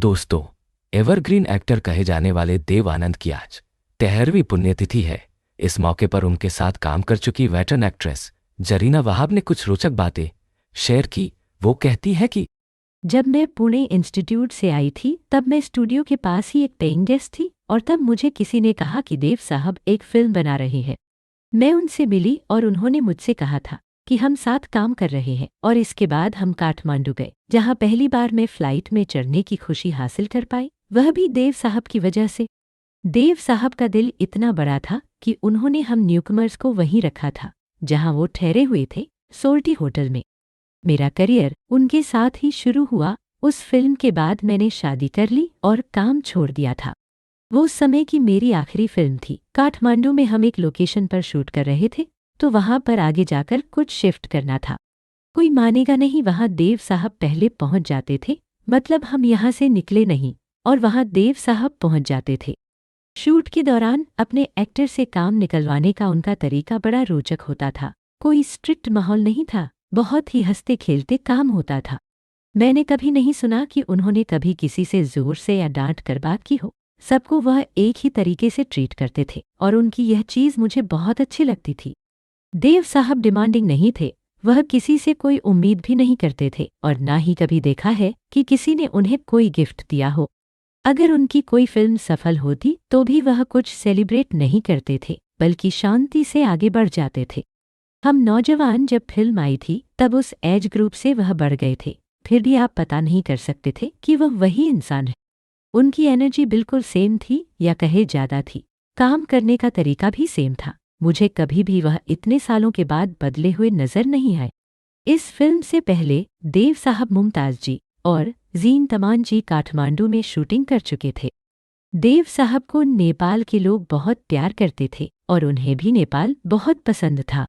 दोस्तों, evergreen actor कहे जाने वाले देव आनंद की आज 13वीं पुण्यतिथि है। इस मौके पर उनके साथ काम कर चुकी वेटरन एक्ट्रेस जरीना वहाब ने कुछ रोचक बातें शेयर की। वो कहती है कि जब मैं पुणे इंस्टीट्यूट से आई थी तब मैं स्टूडियो के पास ही एक पेइंग गेस्ट थी और तब मुझे किसी ने कहा कि देव साहब एक फिल्म बना रहे हैं। मैं उनसे मिली और उन्होंने मुझसे कहा था कि हम साथ काम कर रहे हैं और इसके बाद हम काठमांडू गए, जहां पहली बार मैं फ्लाइट में चढ़ने की खुशी हासिल कर पाई, वह भी देव साहब की वजह से। देव साहब का दिल इतना बड़ा था कि उन्होंने हम न्यूकमर्स को वहीं रखा था जहां वो ठहरे हुए थे, सोल्टी होटल में। मेरा करियर उनके साथ ही शुरू हुआ। उस फिल्म के बाद मैंने शादी कर ली और काम छोड़ दिया था। वो उस समय की मेरी आखिरी फिल्म थी। काठमांडू में हम एक लोकेशन पर शूट कर रहे थे, तो वहां पर आगे जाकर कुछ शिफ्ट करना था। कोई मानेगा नहीं, वहां देव साहब पहले पहुंच जाते थे। मतलब हम यहाँ से निकले नहीं और वहां देव साहब पहुंच जाते थे। शूट के दौरान अपने एक्टर से काम निकलवाने का उनका तरीका बड़ा रोचक होता था। कोई स्ट्रिक्ट माहौल नहीं था, बहुत ही हंसते खेलते काम होता था। मैंने कभी नहीं सुना कि उन्होंने कभी किसी से जोर से या डांट कर बात की हो। सबको वह एक ही तरीके से ट्रीट करते थे और उनकी यह चीज़ मुझे बहुत अच्छी लगती थी। देव साहब डिमांडिंग नहीं थे, वह किसी से कोई उम्मीद भी नहीं करते थे और ना ही कभी देखा है कि किसी ने उन्हें कोई गिफ्ट दिया हो। अगर उनकी कोई फिल्म सफल होती तो भी वह कुछ सेलिब्रेट नहीं करते थे, बल्कि शांति से आगे बढ़ जाते थे। हम नौजवान जब फिल्म आई थी तब उस एज ग्रुप से वह बढ़ गए थे, फिर भी आप पता नहीं कर सकते थे कि वह वही इंसान है। उनकी एनर्जी बिल्कुल सेम थी या कहे ज़्यादा थी। काम करने का तरीका भी सेम था। मुझे कभी भी वह इतने सालों के बाद बदले हुए नजर नहीं आए। इस फिल्म से पहले देव साहब मुमताज जी और जीन तमान जी काठमांडू में शूटिंग कर चुके थे। देव साहब को नेपाल के लोग बहुत प्यार करते थे और उन्हें भी नेपाल बहुत पसंद था।